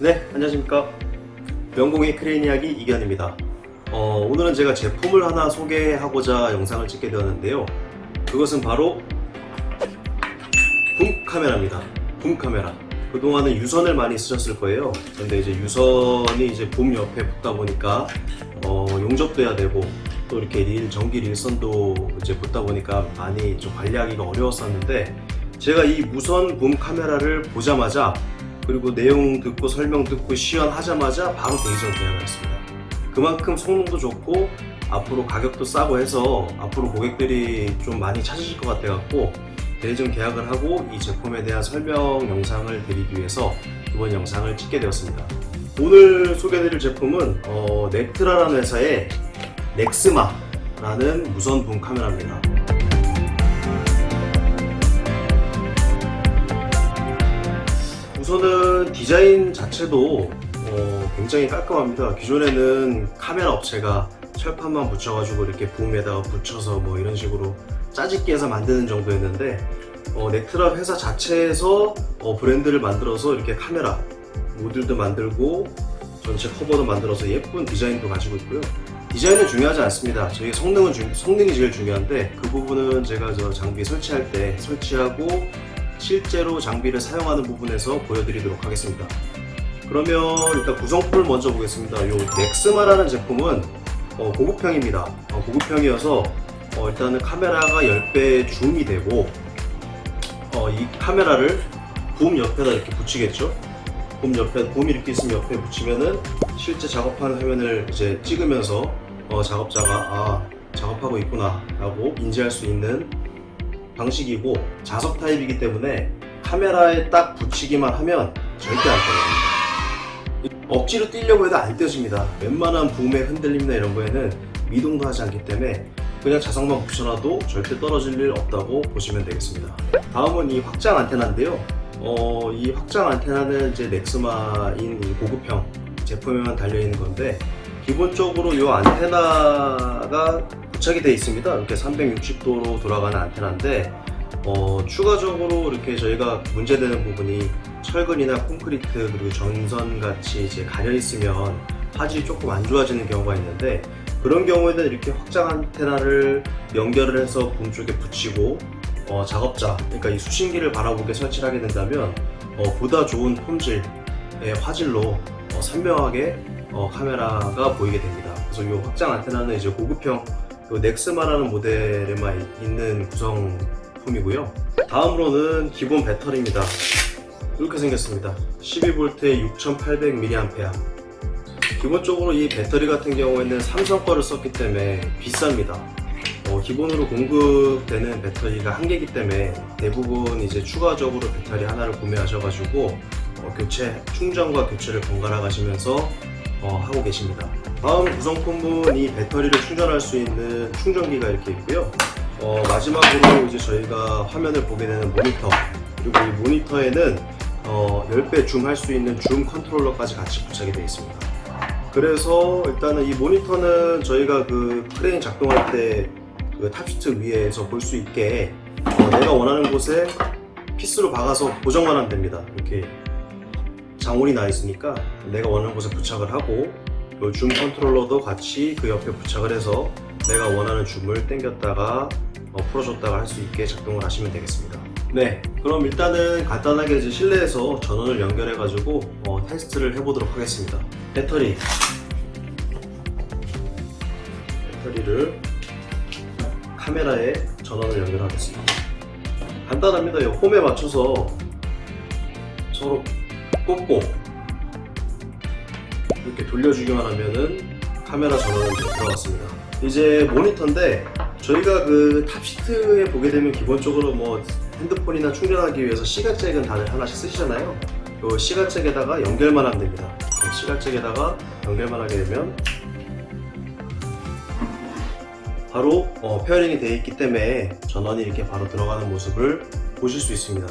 네, 안녕하십니까. 명공의 크레인 이야기 이견입니다. 오늘은 제가 제품을 하나 소개하고자 영상을 찍게 되었는데요. 그것은 바로 붐 카메라입니다. 붐 카메라. 그동안은 유선을 많이 쓰셨을 거예요. 근데 이제 유선이 이제 붐 옆에 붙다 보니까 용접도 해야 되고 또 이렇게 전기 릴선도 이제 붙다 보니까 많이 좀 관리하기가 어려웠었는데, 제가 이 무선 붐 카메라를 보자마자, 그리고 내용 듣고 설명 듣고 시연하자마자 바로 대리점 계약을 했습니다. 그만큼 성능도 좋고 앞으로 가격도 싸고 해서 앞으로 고객들이 좀 많이 찾으실 것 같아갖고 대리점 계약을 하고 이 제품에 대한 설명 영상을 드리기 위해서 이번 영상을 찍게 되었습니다. 오늘 소개해드릴 제품은 넥트라라는 회사의 넥스마라는 무선 붐 카메라입니다. 우선은 디자인 자체도 굉장히 깔끔합니다. 기존에는 카메라 업체가 철판만 붙여가지고 이렇게 붐에다가 붙여서 뭐 이런 식으로 짜집기 해서 만드는 정도였는데, 넥트라 회사 자체에서 브랜드를 만들어서 이렇게 카메라 모듈도 만들고 전체 커버도 만들어서 예쁜 디자인도 가지고 있고요. 디자인은 중요하지 않습니다. 저희 성능이 제일 중요한데, 그 부분은 제가 장비 설치할 때 설치하고 실제로 장비를 사용하는 부분에서 보여드리도록 하겠습니다. 그러면 일단 구성품을 먼저 보겠습니다. 이 넥스마라는 제품은 고급형입니다. 고급형이어서 일단은 카메라가 10배 줌이 되고, 이 카메라를 붐 옆에다 이렇게 붙이겠죠. 붐 이렇게 있으면 옆에 붙이면은 실제 작업하는 화면을 이제 찍으면서 작업자가 작업하고 있구나 라고 인지할 수 있는 방식이고, 자석 타입이기 때문에 카메라에 딱 붙이기만 하면 절대 안 떨어집니다. 억지로 뛰려고 해도 안 떼집니다. 웬만한 붐의 흔들림이나 이런 거에는 미동도 하지 않기 때문에 그냥 자석만 붙여놔도 절대 떨어질 일 없다고 보시면 되겠습니다. 다음은 이 확장 안테나인데요. 이 확장 안테나는 이제 넥스마인 고급형 제품에만 달려있는 건데, 기본적으로 이 안테나가 부착이 되어 있습니다. 이렇게 360도로 돌아가는 안테나인데, 추가적으로 이렇게 저희가 문제되는 부분이 철근이나 콘크리트 그리고 전선 같이 이제 가려 있으면 화질이 조금 안 좋아지는 경우가 있는데, 그런 경우에는 이렇게 확장 안테나를 연결을 해서 붐 쪽에 붙이고 작업자, 그러니까 이 수신기를 바라보게 설치를 하게 된다면 보다 좋은 폼질의 화질로 선명하게 카메라가 보이게 됩니다. 그래서 이 확장 안테나는 이제 고급형 넥스마라는 모델에만 있는 구성품이고요. 다음으로는 기본 배터리입니다. 이렇게 생겼습니다. 12V에 6800mAh. 기본적으로 이 배터리 같은 경우에는 삼성 거를 썼기 때문에 비쌉니다. 기본으로 공급되는 배터리가 한개이기 때문에 대부분 이제 추가적으로 배터리 하나를 구매하셔가지고 충전과 교체를 번갈아 가시면서 하고 계십니다. 다음 구성품은 이 배터리를 충전할 수 있는 충전기가 이렇게 있고요. 마지막으로 이제 저희가 화면을 보게 되는 모니터, 그리고 이 모니터에는 10배 줌 할 수 있는 줌 컨트롤러까지 같이 부착이 되어 있습니다. 그래서 일단은 이 모니터는 저희가 그 크레인 작동할 때 그 탑시트 위에서 볼 수 있게 내가 원하는 곳에 피스로 박아서 고정만 하면 됩니다. 이렇게 장원이 나 있으니까 내가 원하는 곳에 부착을 하고, 줌 컨트롤러도 같이 그 옆에 부착을 해서 내가 원하는 줌을 당겼다가 풀어줬다가 할 수 있게 작동을 하시면 되겠습니다. 네, 그럼 일단은 간단하게 이제 실내에서 전원을 연결해 가지고 테스트를 해보도록 하겠습니다. 배터리를 카메라에 전원을 연결하겠습니다. 간단합니다. 이 홈에 맞춰서 서로 꽂고 이렇게 돌려주기만 하면은 카메라 전원은 들어갔습니다. 이제 모니터인데, 저희가 그 탑시트에 보게 되면 기본적으로 뭐 핸드폰이나 충전하기 위해서 시가잭은 다들 하나씩 쓰시잖아요. 이 시가잭에다가 연결만 하면 됩니다. 시가잭에다가 연결만 하게 되면 바로 페어링이 되어 있기 때문에 전원이 이렇게 바로 들어가는 모습을 보실 수 있습니다.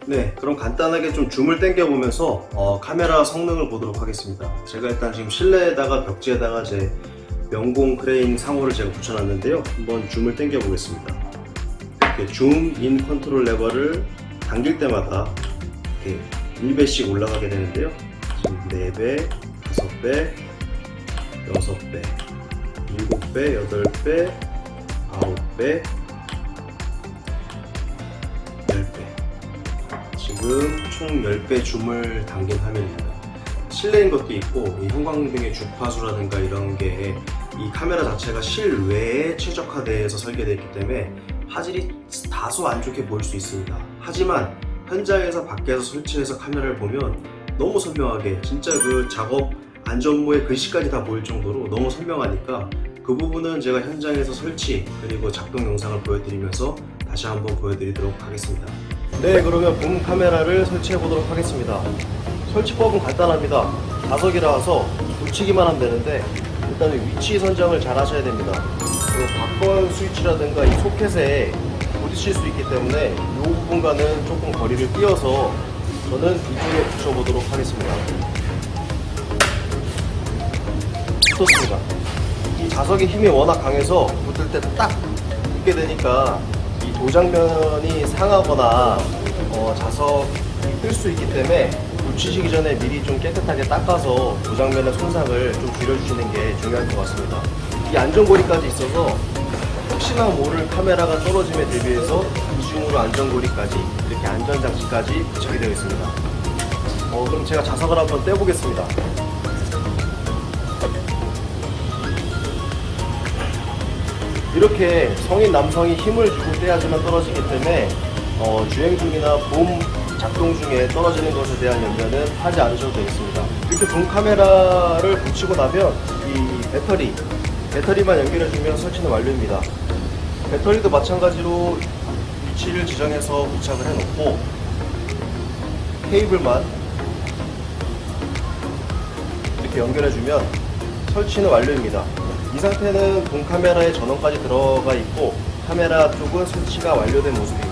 네, 그럼 간단하게 좀 줌을 당겨 보면서 카메라 성능을 보도록 하겠습니다. 제가 일단 지금 실내에다가 벽지에다가 제 명공 크레인 상호를 제가 붙여놨는데요. 한번 줌을 당겨 보겠습니다. 이렇게 줌 인 컨트롤 레버를 당길 때마다 이렇게 1배씩 올라가게 되는데요. 4배, 5배, 6배, 7배, 8배, 9배, 10배. 지금 총 10배 줌을 담긴 화면입니다. 실내인 것도 있고 이 형광등의 주파수라든가 이런 게 이 카메라 자체가 실외에 최적화되어서 설계되어 있기 때문에 화질이 다소 안 좋게 보일 수 있습니다. 하지만 현장에서 밖에서 설치해서 카메라를 보면 너무 선명하게 진짜 그 작업 안전모의 글씨까지 다 보일 정도로 너무 선명하니까 그 부분은 제가 현장에서 설치 그리고 작동 영상을 보여드리면서 다시 한번 보여드리도록 하겠습니다. 네, 그러면 봄 카메라를 설치해 보도록 하겠습니다. 설치법은 간단합니다. 자석이라서 붙이기만 하면 되는데 일단 위치 선정을 잘 하셔야 됩니다. 바꿔 스위치라든가 이 소켓에 부딪힐 수 있기 때문에 이 부분과는 조금 거리를 띄어서 저는 이쪽에 붙여보도록 하겠습니다. 붙었습니다. 이 자석의 힘이 워낙 강해서 붙을 때 딱 붙게 되니까 이 도장면이 상하거나 자석이 뜰 수 있기 때문에 붙이시기 전에 미리 좀 깨끗하게 닦아서 도장면의 손상을 좀 줄여주시는 게 중요할 것 같습니다. 이 안전고리까지 있어서 혹시나 모를 카메라가 떨어짐에 대비해서 이중으로 안전고리까지 이렇게 안전장치까지 부착이 되어 있습니다. 그럼 제가 자석을 한번 떼보겠습니다. 이렇게 성인 남성이 힘을 주고 떼야지만 떨어지기 때문에 주행 중이나 봄 작동 중에 떨어지는 것에 대한 염려는 하지 않으셔도 되겠습니다. 이렇게 봄 카메라를 붙이고 나면 이 배터리만 연결해주면 설치는 완료입니다. 배터리도 마찬가지로 위치를 지정해서 부착을 해놓고 케이블만 이렇게 연결해주면 설치는 완료입니다. 이 상태는 본 카메라에 전원까지 들어가 있고 카메라 쪽은 설치가 완료된 모습입니다.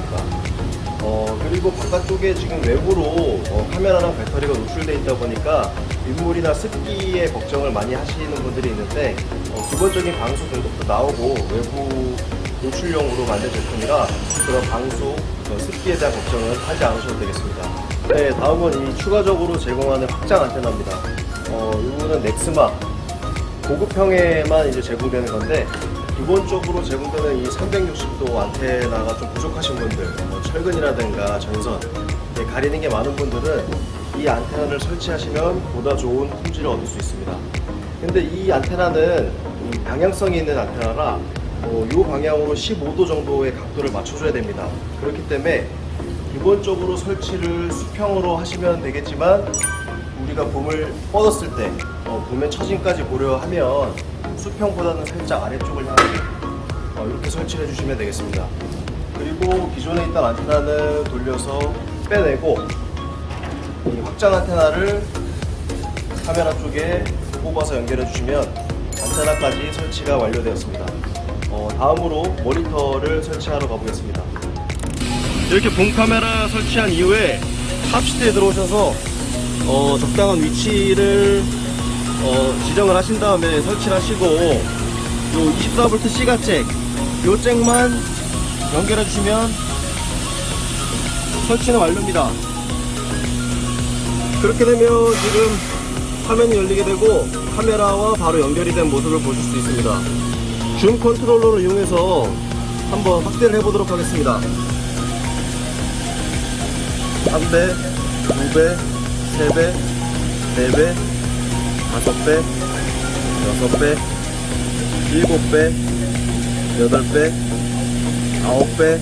그리고 바깥쪽에 지금 외부로 카메라랑 배터리가 노출되어 있다 보니까 민물이나 습기에 걱정을 많이 하시는 분들이 있는데 기본적인 방수 등급도 나오고 외부 노출용으로 만든 제품이라 그런 방수, 습기에 대한 걱정은 하지 않으셔도 되겠습니다. 네, 다음은 이 추가적으로 제공하는 확장 안테나입니다. 이거는 넥스마 고급형에만 이제 제공되는 건데 기본적으로 제공되는 이 360도 안테나가 좀 부족하신 분들, 철근이라든가 전선 가리는 게 많은 분들은 이 안테나를 설치하시면 보다 좋은 품질을 얻을 수 있습니다. 근데 이 안테나는 이 방향성이 있는 안테나라 이 방향으로 15도 정도의 각도를 맞춰줘야 됩니다. 그렇기 때문에 기본적으로 설치를 수평으로 하시면 되겠지만 우리가 봄을 뻗었을 때 봄의 처짐까지 고려하면 수평보다는 살짝 아래쪽을 향해 이렇게 설치를 해주시면 되겠습니다. 그리고 기존에 있던 안테나는 돌려서 빼내고 이 확장 안테나를 카메라 쪽에 뽑아서 연결해 주시면 안테나까지 설치가 완료되었습니다. 다음으로 모니터를 설치하러 가보겠습니다. 이렇게 본 카메라 설치한 이후에 탑시트에 들어오셔서 적당한 위치를 지정을 하신 다음에 설치를 하시고 요 24V C가잭 요 잭만 연결해 주시면 설치는 완료입니다. 그렇게 되면 지금 화면이 열리게 되고 카메라와 바로 연결이 된 모습을 보실 수 있습니다. 줌 컨트롤러를 이용해서 한번 확대를 해보도록 하겠습니다. 3배, 2배, 3배, 4배, 5배, 6배, 7배, 8배, 9배,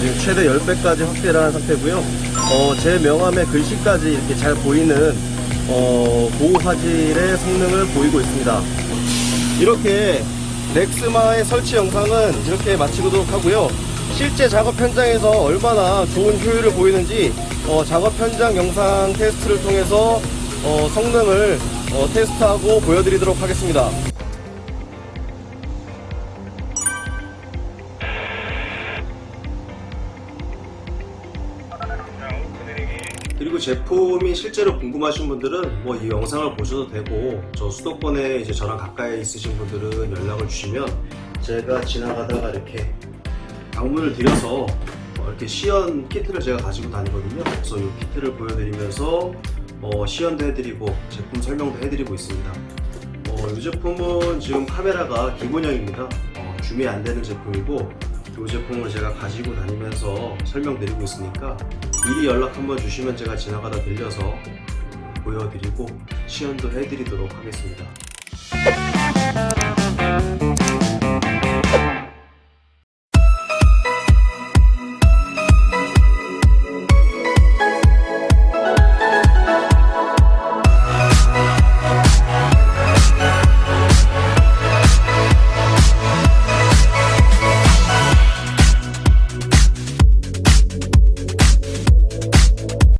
지금 최대 10배까지 확대를 한 상태고요. 제 명함의 글씨까지 이렇게 잘 보이는 고급 화질의 성능을 보이고 있습니다. 이렇게 넥스마의 설치 영상은 이렇게 마치도록 하고요. 실제 작업 현장에서 얼마나 좋은 효율을 보이는지 작업 현장 영상 테스트를 통해서 성능을 테스트하고 보여드리도록 하겠습니다. 그리고 제품이 실제로 궁금하신 분들은 이 영상을 보셔도 되고 저 수도권에 이제 저랑 가까이 있으신 분들은 연락을 주시면 제가 지나가다가 이렇게 방문을 드려서 이렇게 시연 키트를 제가 가지고 다니거든요. 그래서 이 키트를 보여드리면서 시연도 해드리고 제품 설명도 해드리고 있습니다. 이 제품은 지금 카메라가 기본형입니다. 주매 안 되는 제품이고 이 제품을 제가 가지고 다니면서 설명드리고 있으니까 미리 연락 한번 주시면 제가 지나가다 들려서 보여드리고 시연도 해드리도록 하겠습니다.